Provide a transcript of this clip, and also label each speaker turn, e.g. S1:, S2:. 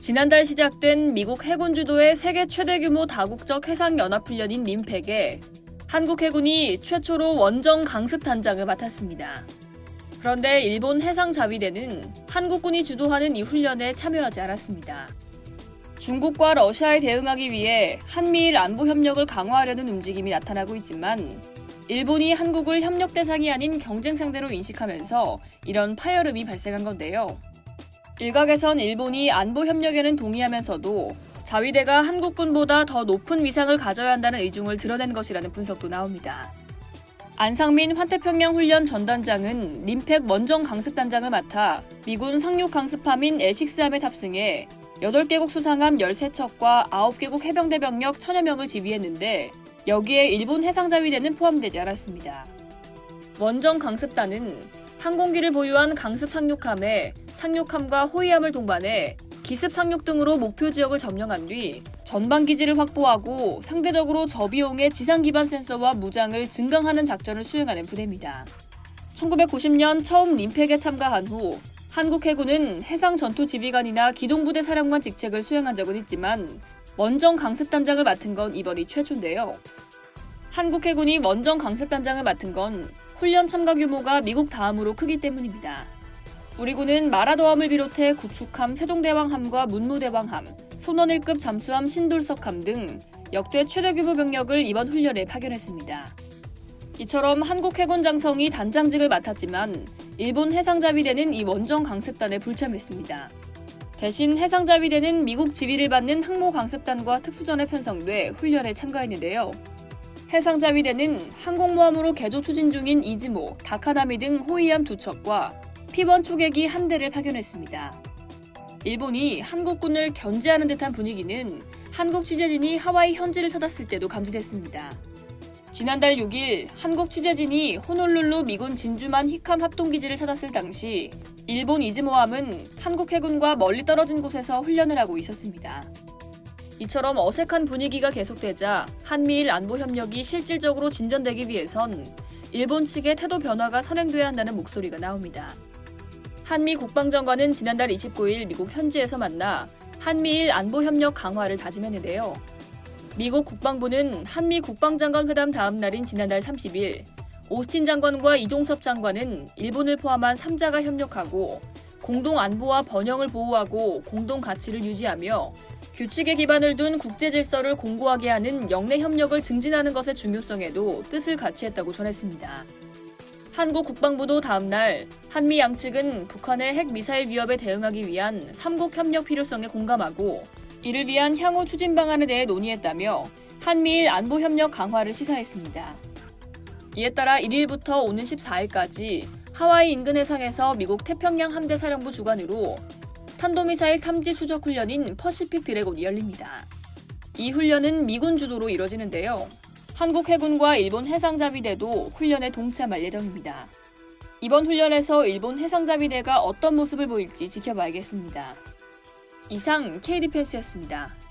S1: 지난달 시작된 미국 해군 주도의 세계 최대 규모 다국적 해상연합훈련인 님팩에 한국 해군이 최초로 원정 강습 단장을 맡았습니다. 그런데 일본 해상자위대는 한국군이 주도하는 이 훈련에 참여하지 않았습니다. 중국과 러시아에 대응하기 위해 한미일 안보 협력을 강화하려는 움직임이 나타나고 있지만 일본이 한국을 협력 대상이 아닌 경쟁 상대로 인식하면서 이런 파열음이 발생한 건데요. 일각에선 일본이 안보 협력에는 동의하면서도 자위대가 한국군보다 더 높은 위상을 가져야 한다는 의중을 드러낸 것이라는 분석도 나옵니다. 안상민 환태평양 훈련 전단장은 님팩 원정 강습단장을 맡아 미군 상륙 강습함인 에식스함에 탑승해 8개국 수상함 13척과 9개국 해병대 병력 1000여 명을 지휘했는데 여기에 일본 해상자위대는 포함되지 않았습니다. 원정 강습단은 항공기를 보유한 강습 상륙함에 상륙함과 호위함을 동반해 기습 상륙 등으로 목표 지역을 점령한 뒤 전방 기지를 확보하고 상대적으로 저비용의 지상 기반 센서와 무장을 증강하는 작전을 수행하는 부대입니다. 1990년 처음 님팩에 참가한 후 한국 해군은 해상 전투 지휘관이나 기동부대 사령관 직책을 수행한 적은 있지만 원정 강습단장을 맡은 건 이번이 최초인데요. 한국 해군이 원정 강습단장을 맡은 건 훈련 참가 규모가 미국 다음으로 크기 때문입니다. 우리 군은 마라도함을 비롯해 구축함 세종대왕함과 문무대왕함, 손원일급 잠수함 신돌석함 등 역대 최대 규모 병력을 이번 훈련에 파견했습니다. 이처럼 한국 해군 장성이 단장직을 맡았지만 일본 해상자위대는 이 원정 강습단에 불참했습니다. 대신 해상자위대는 미국 지휘를 받는 항모 강습단과 특수전에 편성돼 훈련에 참가했는데요. 해상자위대는 항공모함으로 개조 추진 중인 이즈모, 다카나미 등 호위함 2척과 P-1 초계기 1대를 파견했습니다. 일본이 한국군을 견제하는 듯한 분위기는 한국 취재진이 하와이 현지를 찾았을 때도 감지됐습니다. 지난달 6일 한국 취재진이 호놀룰루 미군 진주만 히캄 합동기지를 찾았을 당시 일본 이즈모함은 한국 해군과 멀리 떨어진 곳에서 훈련을 하고 있었습니다. 이처럼 어색한 분위기가 계속되자 한미일 안보 협력이 실질적으로 진전되기 위해선 일본 측의 태도 변화가 선행돼야 한다는 목소리가 나옵니다. 한미 국방장관은 지난달 29일 미국 현지에서 만나 한미일 안보 협력 강화를 다짐했는데요. 미국 국방부는 한미 국방장관 회담 다음 날인 지난달 30일 오스틴 장관과 이종섭 장관은 일본을 포함한 3자가 협력하고 공동 안보와 번영을 보호하고 공동 가치를 유지하며 규칙에 기반을 둔 국제 질서를 공고하게 하는 영내 협력을 증진하는 것의 중요성에도 뜻을 같이 했다고 전했습니다. 한국 국방부도 다음 날 한미 양측은 북한의 핵미사일 위협에 대응하기 위한 3국 협력 필요성에 공감하고 이를 위한 향후 추진 방안에 대해 논의했다며 한미일 안보 협력 강화를 시사했습니다. 이에 따라 1일부터 오는 14일까지 하와이 인근 해상에서 미국 태평양 함대 사령부 주관으로 탄도미사일 탐지 추적 훈련인 퍼시픽 드래곤이 열립니다. 이 훈련은 미군 주도로 이뤄지는데요. 한국 해군과 일본 해상자위대도 훈련에 동참할 예정입니다. 이번 훈련에서 일본 해상자위대가 어떤 모습을 보일지 지켜봐야겠습니다. 이상 K디펜스였습니다.